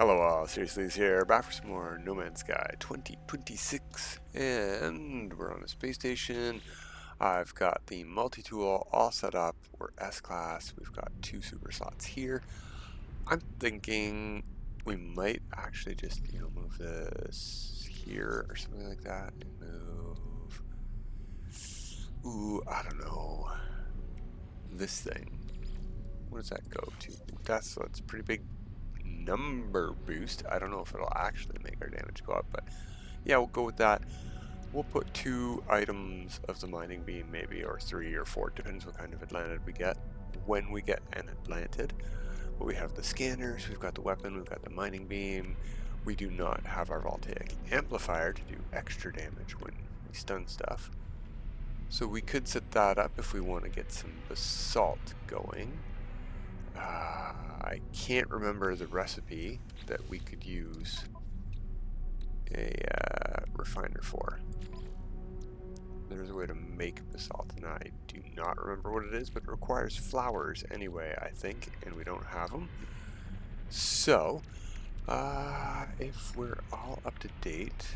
Hello all, Seriously's here, back for some more No Man's Sky 2026, and we're on a space station. I've got the multi-tool all set up. We're S-class, we've got 2 super slots here. I'm thinking we might actually just, move this here or something like that, and move, I don't know, this thing. What does that go to? That's pretty big number boost. I don't know if it'll actually make our damage go up, but yeah, we'll go with that. We'll put 2 items of the mining beam maybe, or 3 or 4, depends what kind of Atlanted we get when we get an Atlanted. But we have the scanners, we've got the weapon, we've got the mining beam. We do not have our voltaic amplifier to do extra damage when we stun stuff, so we could set that up if we want to get some basalt going. I can't remember the recipe that we could use a refiner for. There's a way to make basalt, and I do not remember what it is, but it requires flowers anyway, I think, and we don't have them. So, if we're all up to date,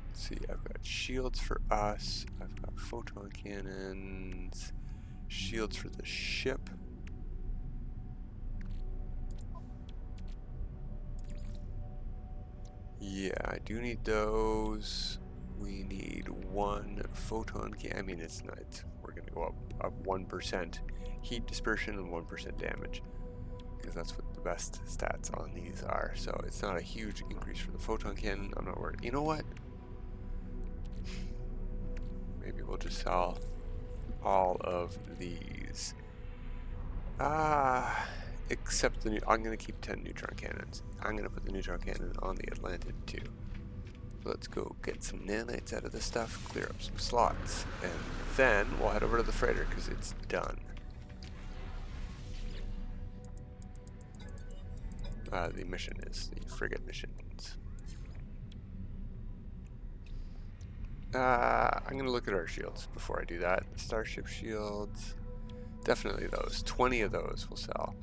let's see, I've got shields for us, I've got photon cannons, shields for the ship. Yeah, I do need those. We need 1 photon can. I mean, it's not. We're going to go up 1% heat dispersion and 1% damage, because that's what the best stats on these are. So it's not a huge increase for the photon cannon. I'm not worried. You know what? Maybe we'll just sell all of these. Except the new. I'm going to keep 10 neutron cannons. I'm going to put the neutron cannon on the Atlantid too. Let's go get some nanites out of this stuff, clear up some slots, and then we'll head over to the freighter because it's done. The mission is the Frigate Missions. I'm going to look at our shields before I do that. Starship shields, definitely those. 20 of those will sell.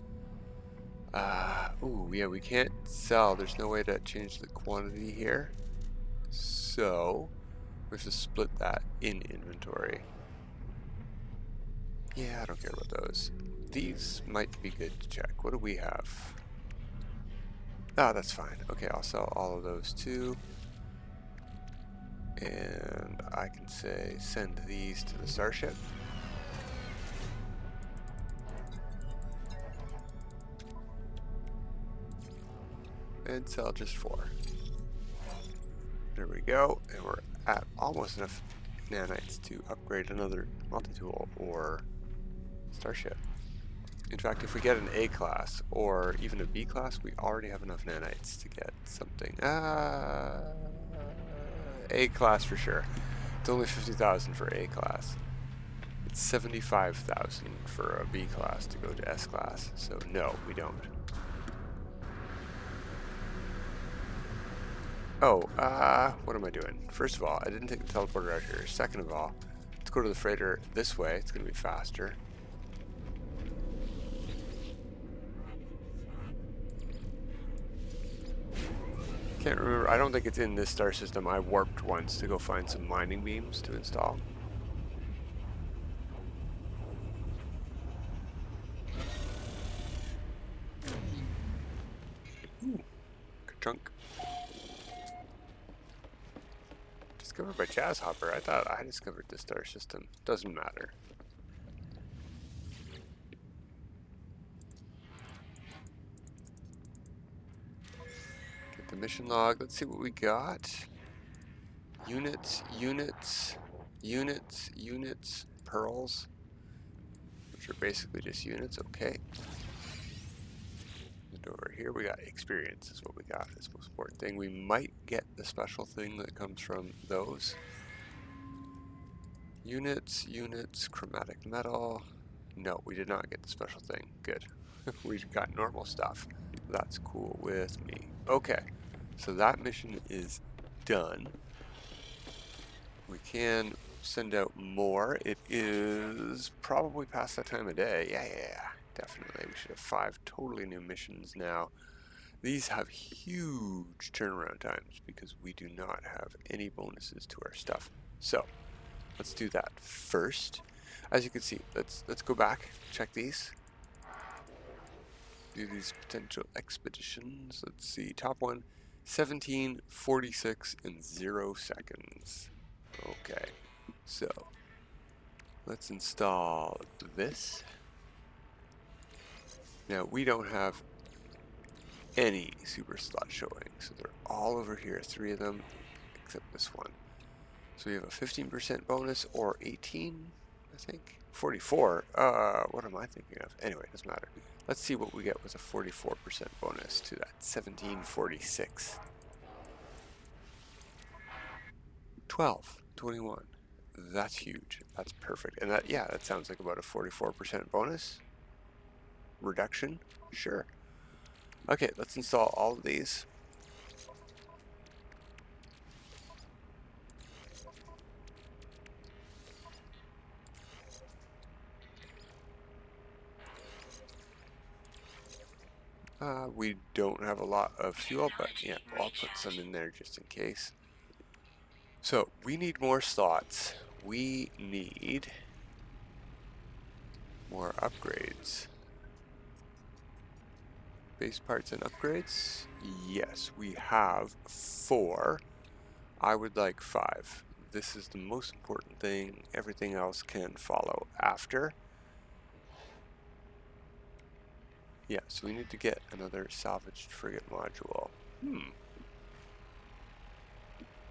Ooh, yeah, we can't sell. There's no way to change the quantity here. So, we have to split that in inventory. Yeah, I don't care about those. These might be good to check. What do we have? Ah, that's fine. Okay, I'll sell all of those too. And I can say send these to the starship. And sell just 4. There we go, and we're at almost enough nanites to upgrade another multi-tool or starship. In fact, if we get an A class or even a B class, we already have enough nanites to get something. A class for sure. It's only 50,000 for A class. It's 75,000 for a B class to go to S class. So no, we don't. Oh, what am I doing? First of all, I didn't take the teleporter out here. Second of all, let's go to the freighter this way. It's going to be faster. Can't remember. I don't think it's in this star system. I warped once to go find some mining beams to install. Ooh, chunk. Discovered by Jazz Hopper. I thought I discovered the star system. Doesn't matter. Get the mission log. Let's see what we got. Units, units, units, units, pearls, which are basically just units. Okay. And over here we got experience is what we got. Is the most important thing. We might get the special thing that comes from those. Units, units, chromatic metal. No, we did not get the special thing. Good. We got normal stuff. That's cool with me. Okay, so that mission is done. We can send out more. It is probably past that time of day. Yeah, definitely. We should have 5 totally new missions now. These have huge turnaround times because we do not have any bonuses to our stuff. So let's do that first. As you can see, let's go back, check these. Do these potential expeditions. Let's see, top one, 1746 in 0 seconds. Okay, so let's install this. Now we don't have any super slot showing, so they're all over here, 3 of them, except this one. So we have a 15% bonus or 18, I think. 44. What am I thinking of? Anyway, it doesn't matter. Let's see what we get with a 44% bonus to that 1746. 12, 21. That's huge. That's perfect. And that, yeah, that sounds like about a 44% bonus. Reduction? Sure. Okay, let's install all of these. We don't have a lot of fuel, but yeah, I'll put some in there just in case. So we need more slots. We need more upgrades. Base parts and upgrades? Yes, we have 4. I would like 5. This is the most important thing. Everything else can follow after. Yeah, so we need to get another salvaged frigate module.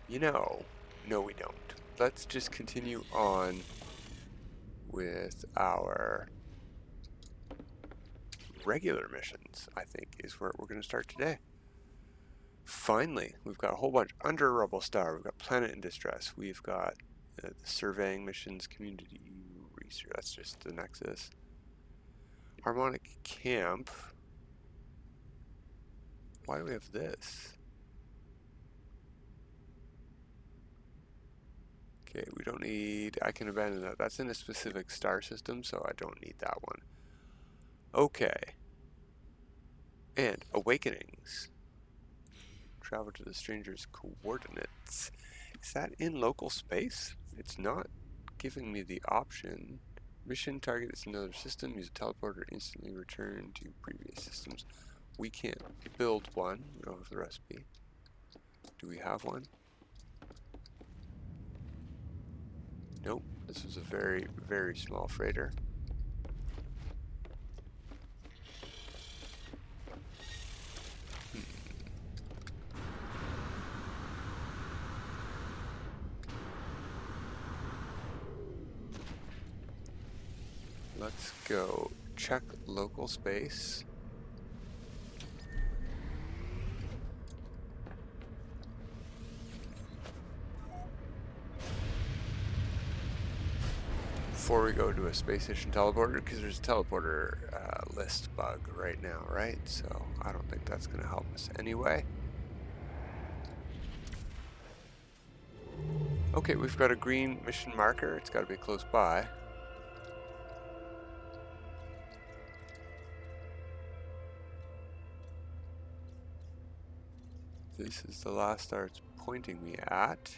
You know, no we don't. Let's just continue on with our regular missions, I think, is where we're going to start today. Finally, we've got a whole bunch. Under a Rebel Star, we've got Planet in Distress, we've got the surveying missions, community research, that's just the Nexus. Harmonic Camp. Why do we have this? Okay, we don't need, I can abandon that. That's in a specific star system, so I don't need that one. Okay. And Awakenings. Travel to the stranger's coordinates. Is that in local space? It's not giving me the option. Mission target is another system. Use a teleporter, instantly return to previous systems. We can't build one. We don't have the recipe. Do we have one? Nope. This was a very, very small freighter. Let's go check local space. Before we go to a space station teleporter, because there's a teleporter list bug right now, right? So I don't think that's going to help us anyway. Okay, we've got a green mission marker. It's got to be close by. This is the last star it's pointing me at.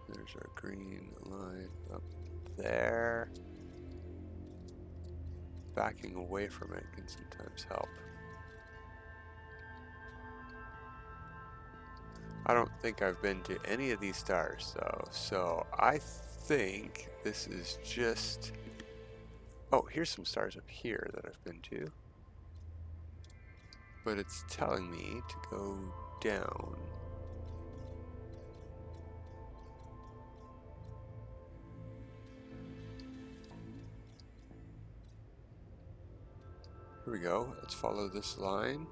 There's our green line up there. Backing away from it can sometimes help. I don't think I've been to any of these stars though, so I think this is just... Oh, here's some stars up here that I've been to. But it's telling me to go down. Here we go. Let's follow this line.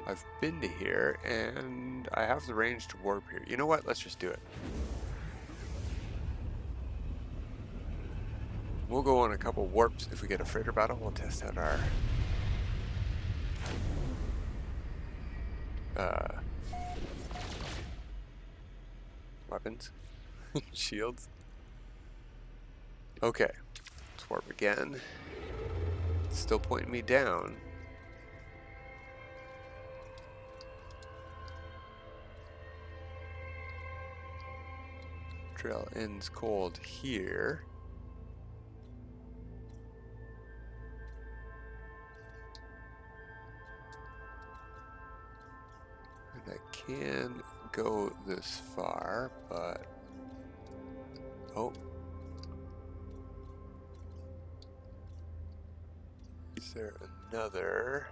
I've been to here, and I have the range to warp here. You know what? Let's just do it. We'll go on a couple warps. If we get a freighter battle, we'll test out our... weapons, shields. Okay, let's warp again. It's still pointing me down. Trail ends cold here. And I can go this far, but... Oh. Is there another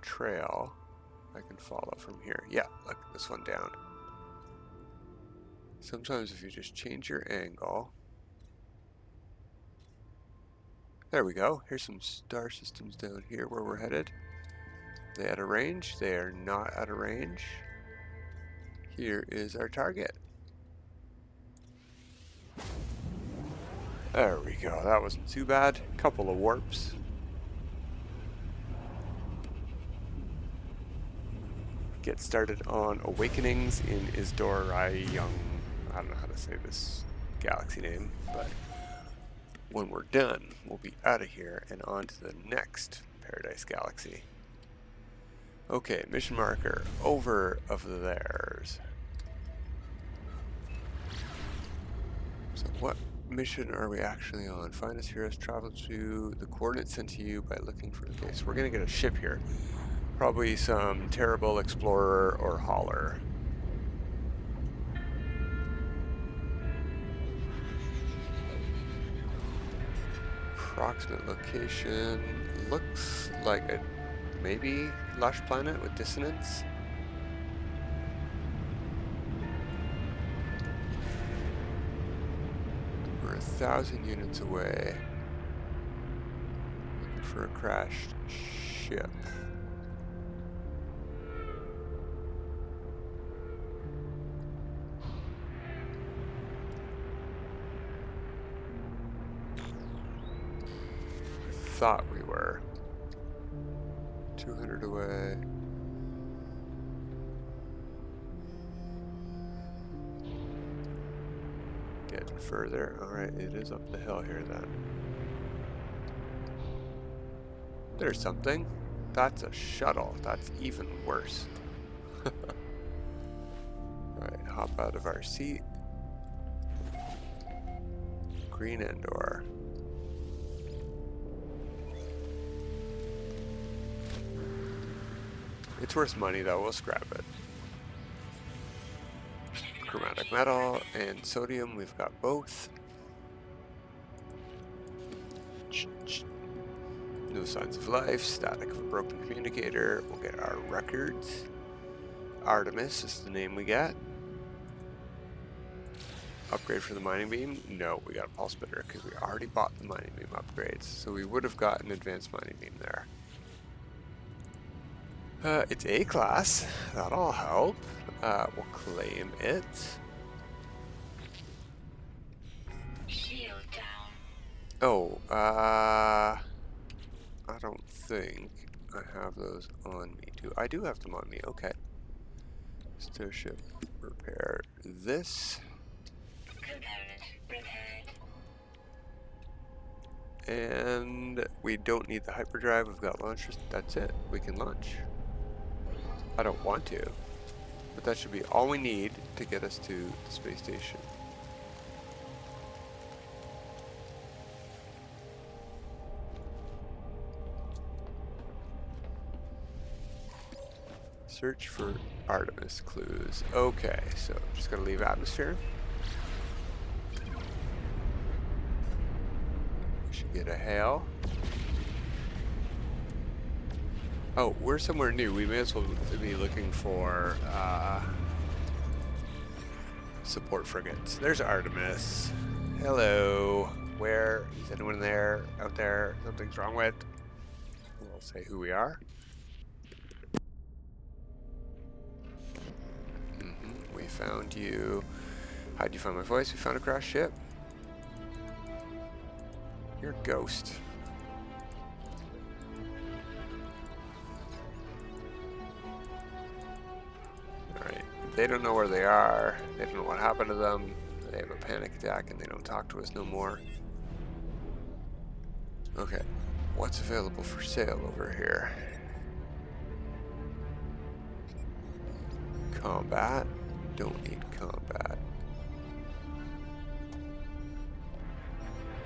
trail I can follow from here? Yeah, look, this one down. Sometimes if you just change your angle... There we go. Here's some star systems down here where we're headed. Are they out of range? They are not out of range. Here is our target. There we go. That wasn't too bad. Couple of warps. Get started on Awakenings in Isdor-Young. I don't know how to say this galaxy name, but when we're done, we'll be out of here and on to the next Paradise Galaxy. Okay, mission marker over of theirs. So what mission are we actually on? Find us, heroes, travel to the coordinates sent to you by looking for the case. We're gonna get a ship here. Probably some terrible explorer or hauler. Approximate location looks like a maybe lush planet with dissonance. We're 1,000 units away. Looking for a crashed ship. Thought we were 200 away. Getting further. Alright, it is up the hill here then. There's something. That's a shuttle. That's even worse. Alright, hop out of our seat. Green Endor. It's worth money though, we'll scrap it. Chromatic metal and sodium, we've got both. No signs of life, static of a broken communicator, we'll get our records. Artemis is the name we get. Upgrade for the mining beam? No, we got a pulse bidder because we already bought the mining beam upgrades, so we would have gotten advanced mining beam there. It's A class. That'll help. We'll claim it. Shield down. Oh, I don't think I have those on me. I do have them on me. Okay. Starship repair. This. Component repaired. And we don't need the hyperdrive. We've got launchers. That's it. We can launch. I don't want to, but that should be all we need to get us to the space station. Search for Artemis clues. Okay, so just gotta leave atmosphere. We should get a hail. Oh, we're somewhere new. We may as well be looking for support frigates. There's Artemis. Hello. Where is anyone there? Out there? Something's wrong with? We'll say who we are. We found you. How'd you find my voice? We found a crashed ship. You're a ghost. They don't know where they are. They don't know what happened to them. They have a panic attack and they don't talk to us no more. Okay, what's available for sale over here? Combat. Don't need combat.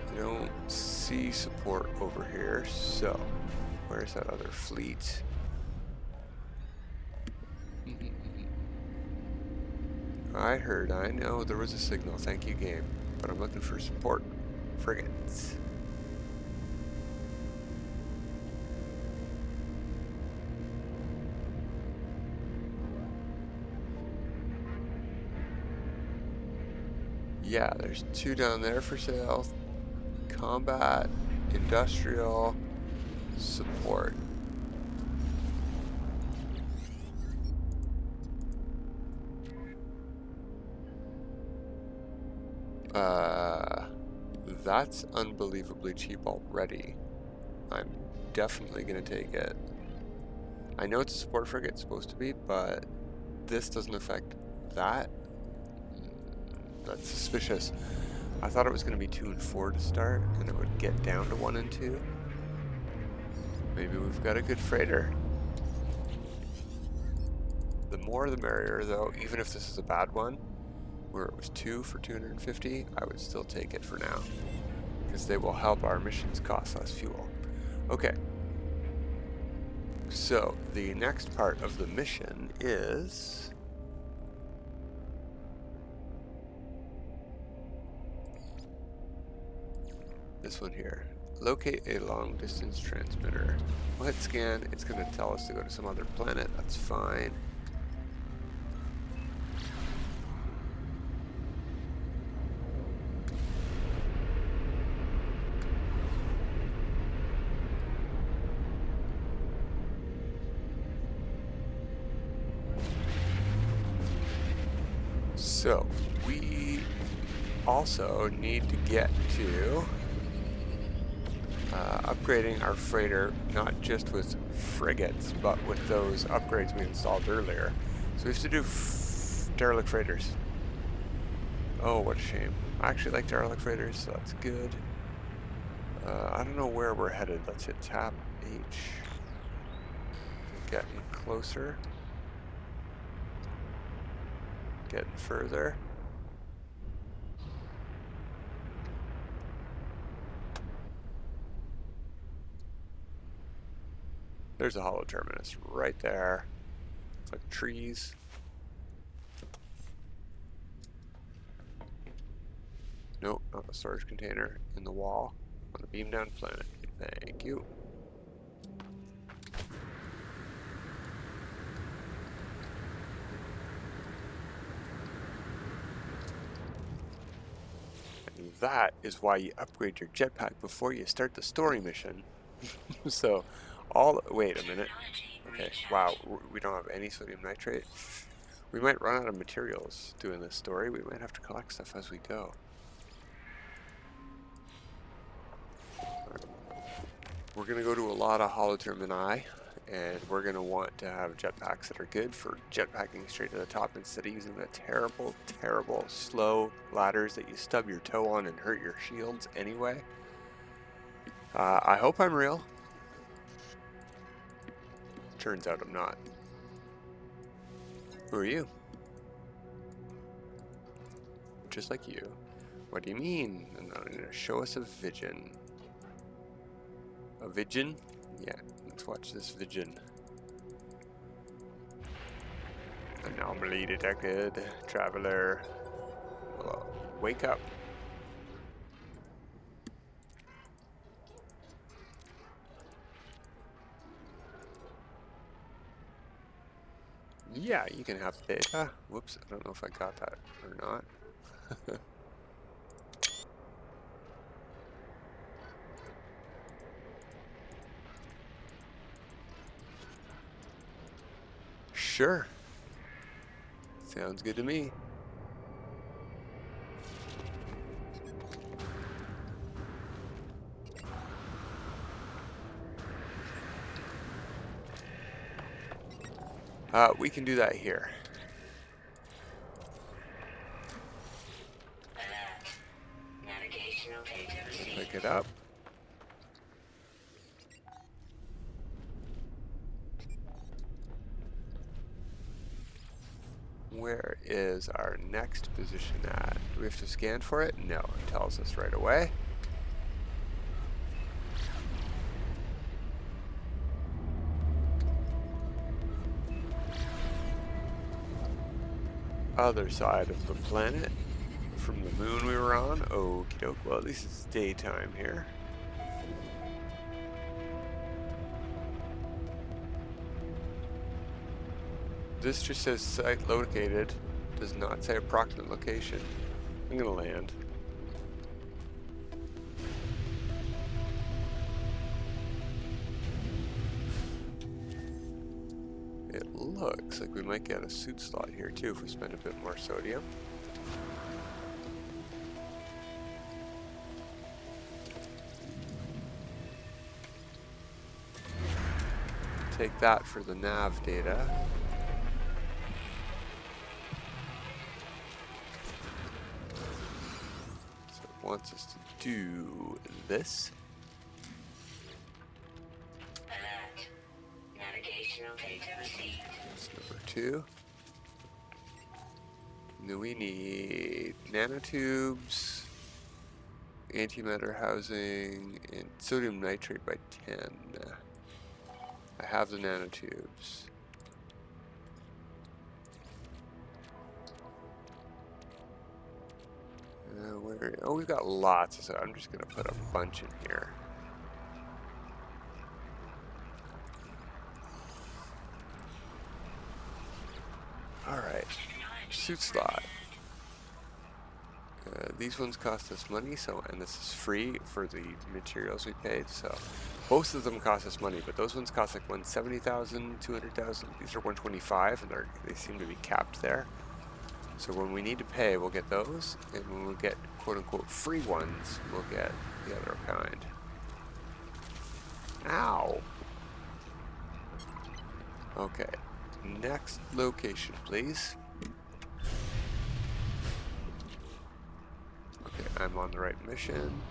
I don't see support over here, so where's that other fleet? I know there was a signal, thank you game, but I'm looking for support frigates. Yeah, there's 2 down there for sale. Combat, industrial, support. That's unbelievably cheap already. I'm definitely gonna take it. I know it's a support frigate, it's supposed to be, but this doesn't affect that. That's suspicious. I thought it was gonna be 2 and 4 to start, and it would get down to 1 and 2. Maybe we've got a good freighter. The more the merrier, though. Even if this is a bad one, where it was 2 for 250, I would still take it for now, because they will help our missions cost less fuel. Okay, so the next part of the mission is this one here. Locate a long distance transmitter. We'll hit scan. It's going to tell us to go to some other planet. That's fine. So, we also need to get to upgrading our freighter, not just with frigates, but with those upgrades we installed earlier. So we have to do derelict freighters. Oh, what a shame. I actually like derelict freighters, so that's good. I don't know where we're headed. Let's hit tab H. Getting closer. Getting further. There's a Holo-Terminus right there. It's like trees. Nope, not a storage container in the wall on the beam down planet. Thank you. And that is why you upgrade your jetpack before you start the story mission. So, wait a minute. Okay, wow, we don't have any sodium nitrate. We might run out of materials doing this story. We might have to collect stuff as we go. We're going to go to a lot of Holo-Termini, and we're going to want to have jetpacks that are good for jetpacking straight to the top instead of using the terrible, terrible, slow ladders that you stub your toe on and hurt your shields anyway. I hope I'm real. Turns out I'm not. Who are you? Just like you. What do you mean? Show us a vision. A vision? Yeah, let's watch this vision. Anomaly detected. Traveler. Hello. Wake up. Yeah, you can have data. Whoops, I don't know if I got that or not. Sure. Sounds good to me. We can do that here. pick it up. Where is our next position at? Do we have to scan for it? No, it tells us right away. Other side of the planet from the moon we were on. Okie doke. Well, at least it's daytime here. This just says site located. Does not say approximate location. I'm gonna land. It looks like we might get a suit slot here too if we spend a bit more sodium. Take that for the nav data. So it wants us to do this. Alert. Navigational data received. That's number 2. And then we need nanotubes, antimatter housing, and sodium nitrate by 10. I have the nanotubes. Oh, we've got lots, so I'm just gonna put a bunch in here. Alright, suit slot. These ones cost us money, so, and this is free for the materials we paid, so both of them cost us money, but those ones cost like 170,000, 200,000. These are 125, and they seem to be capped there. So when we need to pay, we'll get those, and when we get quote-unquote free ones, we'll get the other kind. Ow! Okay, next location, please. Okay, I'm on the right mission.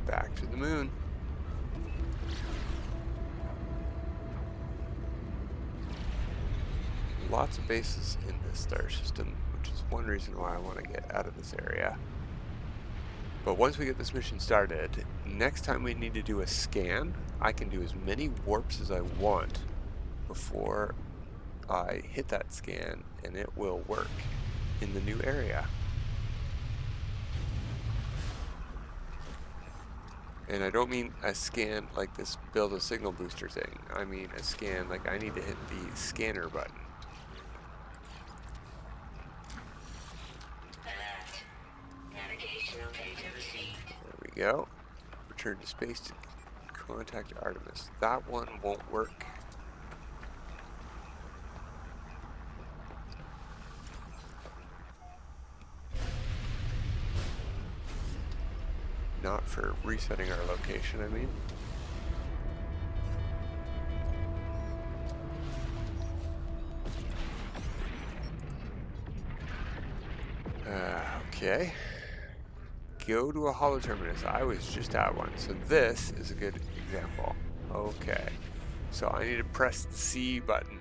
Back to the moon. Lots of bases in this star system, which is one reason why I want to get out of this area. But once we get this mission started, next time we need to do a scan, I can do as many warps as I want before I hit that scan, and it will work in the new area. And I don't mean a scan like this build a signal booster thing. I mean a scan like I need to hit the scanner button. Alert. Navigational data received. There we go. Return to space to contact Artemis. That one won't work. Not for resetting our location, I mean. Okay. Go to a Holo-Terminus. I was just at one, so this is a good example. Okay. So I need to press the C button.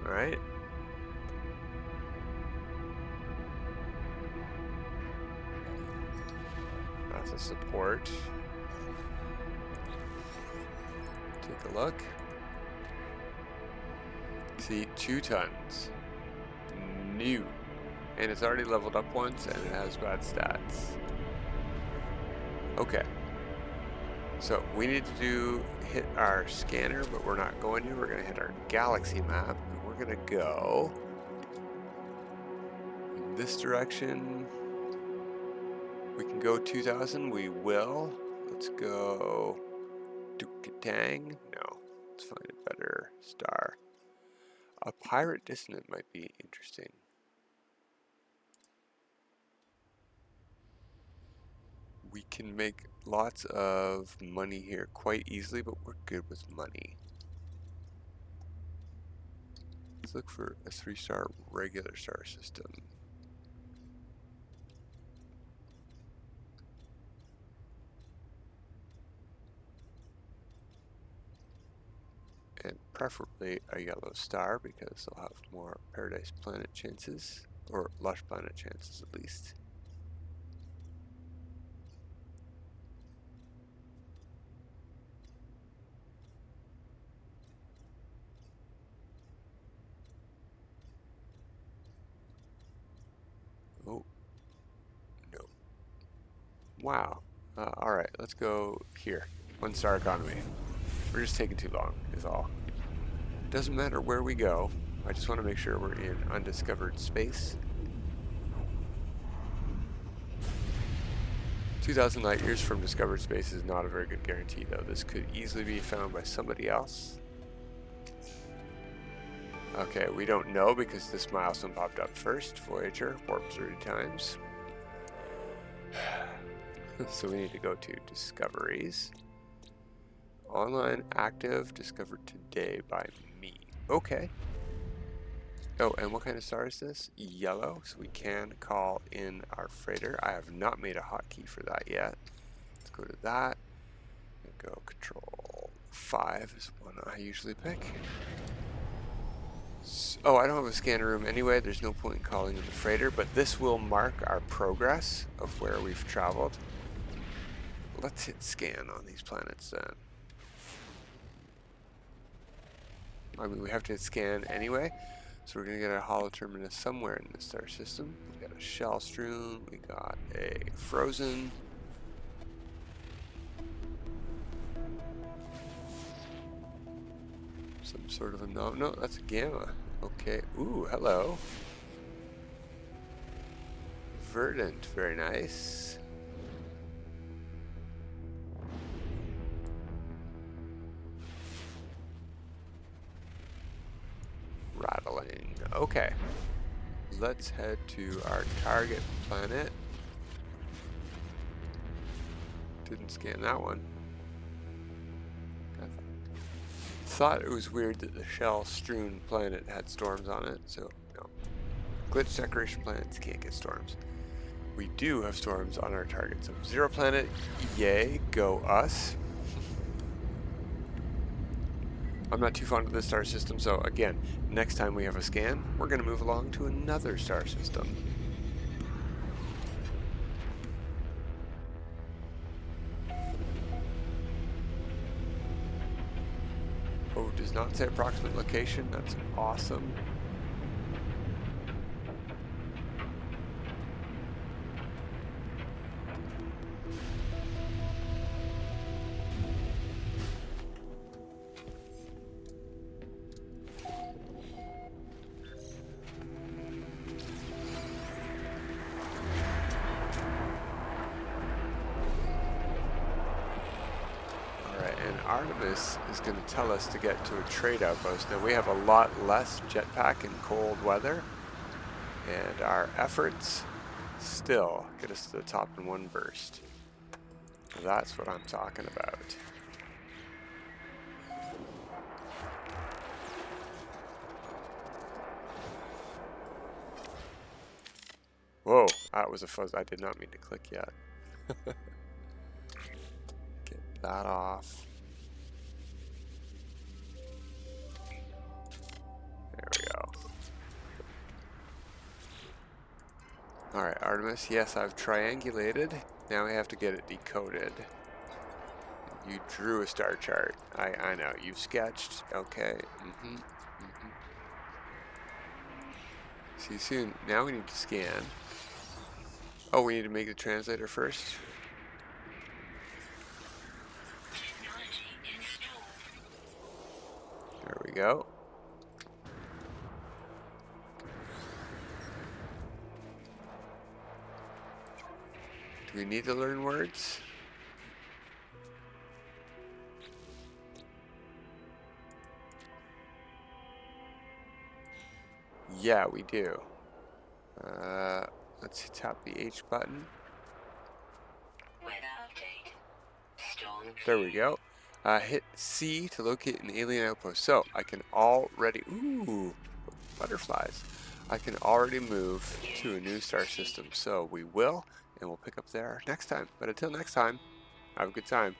Alright. That's a support. Take a look. See, 2 tons. New. And it's already leveled up once and it has bad stats. Okay. So we need to hit our scanner, but we're not going to. We're going to hit our galaxy map and we're going to go in this direction. We can go 2000, we will. Let's go Dukatang. No, let's find a better star. A pirate dissonant might be interesting. We can make lots of money here quite easily, but we're good with money. Let's look for a 3-star regular star system. And preferably a yellow star because they'll have more paradise planet chances, or lush planet chances at least. Oh, no. Wow. Alright, let's go here. 1-star economy. We're just taking too long, is all. Doesn't matter where we go. I just want to make sure we're in undiscovered space. 2,000 light years from discovered space is not a very good guarantee, though. This could easily be found by somebody else. Okay, we don't know because this milestone popped up first. Voyager, warp 30 times. So we need to go to discoveries. Online active, discovered today by me. Okay. Oh, and what kind of star is this? Yellow, so we can call in our freighter. I have not made a hotkey for that yet. Let's go to that. And go control 5 is one I usually pick. So, oh, I don't have a scanner room anyway. There's no point in calling in the freighter, but this will mark our progress of where we've traveled. Let's hit scan on these planets then. I mean, we have to hit scan anyway, so we're going to get a Holo-Terminus somewhere in the star system. We got a shell strewn, we got a frozen. Some sort of a no, that's a gamma. Okay, ooh, hello. Verdant, very nice. Rattling. Okay. Let's head to our target planet. Didn't scan that one. I thought it was weird that the shell-strewn planet had storms on it, so no. Glitch decoration planets can't get storms. We do have storms on our target. So 0 planet, yay, go us. I'm not too fond of this star system, so again, next time we have a scan, we're going to move along to another star system. Oh, does not say approximate location. That's awesome. Artemis is going to tell us to get to a trade outpost. Now we have a lot less jetpack in cold weather, and our efforts still get us to the top in one burst. That's what I'm talking about. Whoa, that was a fuzz. I did not mean to click yet. Get that off. There we go. Alright, Artemis, yes, I've triangulated. Now we have to get it decoded. You drew a star chart. I know. You've sketched. Okay. See you soon. Now we need to scan. Oh, we need to make the translator first? There we go. Do we need to learn words? Yeah, we do. Let's tap the H button. Weather update. Storm There we go. Hit C to locate an alien outpost. So I can already. Ooh, butterflies. I can already move to a new star system, so we will, and we'll pick up there next time. But until next time, have a good time.